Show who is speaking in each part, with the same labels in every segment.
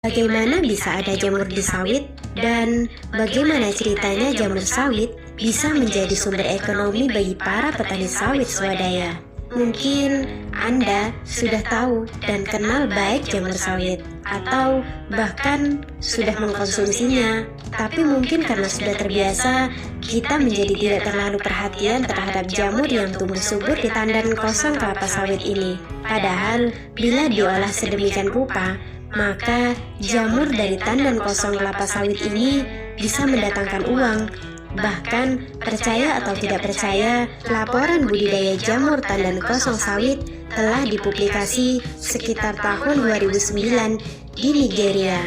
Speaker 1: Bagaimana bisa ada jamur di sawit? Dan bagaimana ceritanya jamur sawit bisa menjadi sumber ekonomi bagi para petani sawit swadaya? Mungkin Anda sudah tahu dan kenal baik jamur sawit, atau bahkan sudah mengkonsumsinya. Tapi mungkin karena sudah terbiasa, kita menjadi tidak terlalu perhatian terhadap jamur yang tumbuh subur di tandan kosong kelapa sawit ini. Padahal, bila diolah sedemikian rupa, maka jamur dari tandan kosong kelapa sawit ini bisa mendatangkan uang. Bahkan, percaya atau tidak percaya, laporan budidaya jamur tandan kosong sawit telah dipublikasi sekitar tahun 2009 di Nigeria.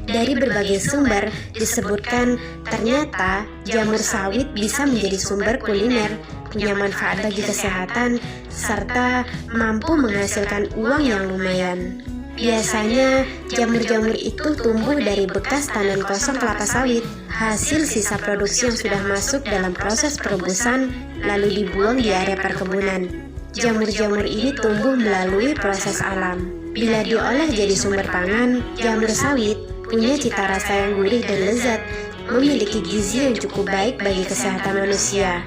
Speaker 1: Dari berbagai sumber disebutkan ternyata jamur sawit bisa menjadi sumber kuliner, punya manfaat bagi kesehatan, serta mampu menghasilkan uang yang lumayan. Biasanya, jamur-jamur itu tumbuh dari bekas tandan kosong kelapa sawit, hasil sisa produksi yang sudah masuk dalam proses perebusan, lalu dibuang di area perkebunan. Jamur-jamur ini tumbuh melalui proses alam. Bila diolah jadi sumber pangan, jamur sawit punya cita rasa yang gurih dan lezat, memiliki gizi yang cukup baik bagi kesehatan manusia.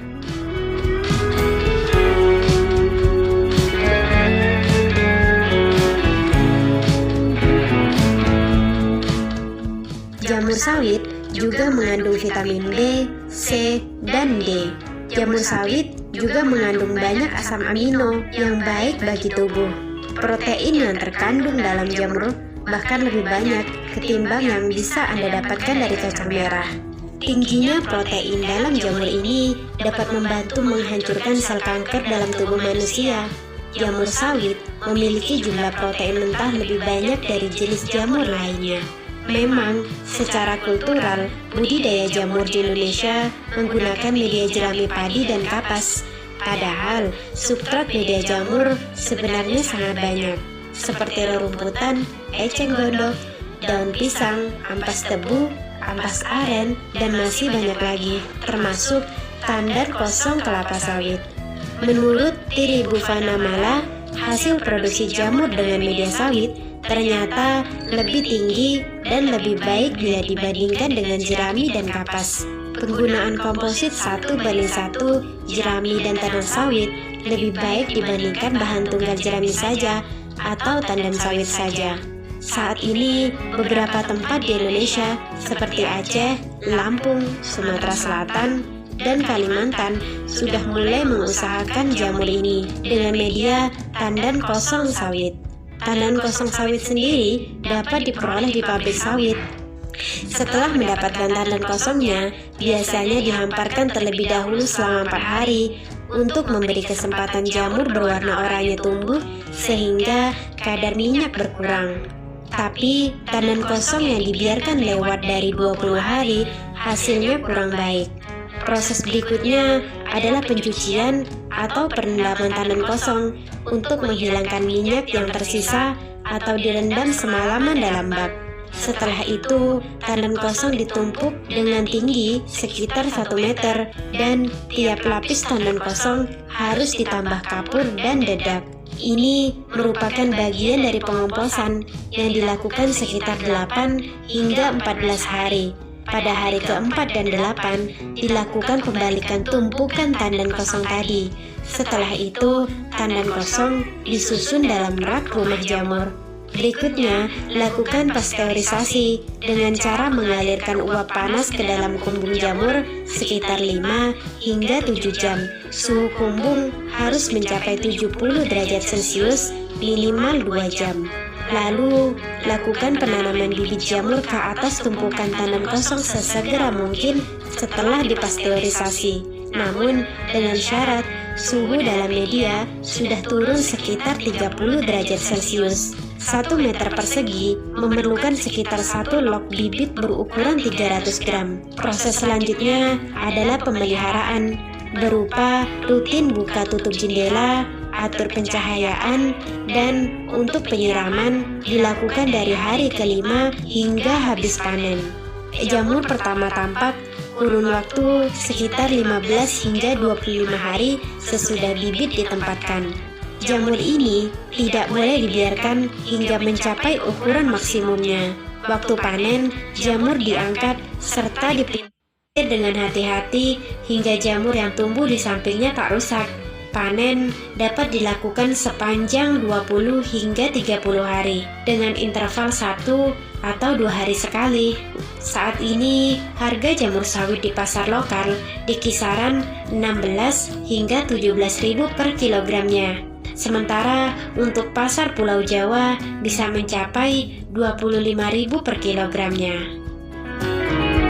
Speaker 1: Jamur sawit juga mengandung vitamin B, C, dan D. Jamur sawit juga mengandung banyak asam amino yang baik bagi tubuh. Protein yang terkandung dalam jamur bahkan lebih banyak ketimbang yang bisa Anda dapatkan dari kacang merah. Tingginya protein dalam jamur ini dapat membantu menghancurkan sel kanker dalam tubuh manusia. Jamur sawit memiliki jumlah protein mentah lebih banyak dari jenis jamur lainnya. Memang, secara kultural, budidaya jamur di Indonesia menggunakan media jerami padi dan kapas. Padahal, substrat media jamur sebenarnya sangat banyak, seperti rerumputan, eceng gondok, daun pisang, ampas tebu, ampas aren, dan masih banyak lagi, termasuk tandan kosong kelapa sawit. Menurut Thierry Bufanamala, hasil produksi jamur dengan media sawit ternyata lebih tinggi dan lebih baik bila dibandingkan dengan jerami dan kapas. Penggunaan komposit 1:1 jerami dan tandan sawit lebih baik dibandingkan bahan tunggal jerami saja atau tandan sawit saja. Saat ini, beberapa tempat di Indonesia seperti Aceh, Lampung, Sumatera Selatan, dan Kalimantan sudah mulai mengusahakan jamur ini dengan media tandan kosong sawit. Tandan kosong sawit sendiri dapat diperoleh di pabrik sawit. Setelah mendapatkan tandan kosongnya, biasanya dihamparkan terlebih dahulu selama 4 hari untuk memberi kesempatan jamur berwarna oranye tumbuh sehingga kadar minyak berkurang. Tapi, tandan kosong yang dibiarkan lewat dari 20 hari, hasilnya kurang baik. Proses berikutnya adalah pencucian atau perendaman tandan kosong untuk menghilangkan minyak yang tersisa atau direndam semalaman dalam bak. Setelah itu, tandan kosong ditumpuk dengan tinggi sekitar 1 meter dan tiap lapis tandan kosong harus ditambah kapur dan dedak. Ini merupakan bagian dari pengomposan yang dilakukan sekitar 8 hingga 14 hari. Pada hari keempat dan 8 dilakukan pembalikan tumpukan tandan kosong tadi. Setelah itu, tandan kosong disusun dalam rak rumah jamur. Berikutnya, lakukan pasteurisasi dengan cara mengalirkan uap panas ke dalam kumbung jamur sekitar 5 hingga 7 jam. Suhu kumbung harus mencapai 70 derajat Celcius minimal 2 jam. Lalu, lakukan penanaman bibit jamur ke atas tumpukan tandan kosong sesegera mungkin setelah dipasteurisasi. Namun, dengan syarat suhu dalam media sudah turun sekitar 30 derajat Celcius. 1 meter persegi memerlukan sekitar 1 log bibit berukuran 300 gram. Proses selanjutnya adalah pemeliharaan, berupa rutin buka tutup jendela, atur pencahayaan, dan untuk penyiraman dilakukan dari hari ke-5 hingga habis panen. Jamur pertama tampak kurun waktu sekitar 15 hingga 25 hari sesudah bibit ditempatkan. Jamur ini tidak boleh dibiarkan hingga mencapai ukuran maksimumnya. Waktu panen, jamur diangkat serta dipelihara dengan hati-hati hingga jamur yang tumbuh di sampingnya tak rusak. Panen dapat dilakukan sepanjang 20 hingga 30 hari dengan interval 1 atau 2 hari sekali. Saat ini, harga jamur sawit di pasar lokal di kisaran 16 hingga 17.000 per kilogramnya. Sementara untuk pasar Pulau Jawa bisa mencapai 25.000 per kilogramnya.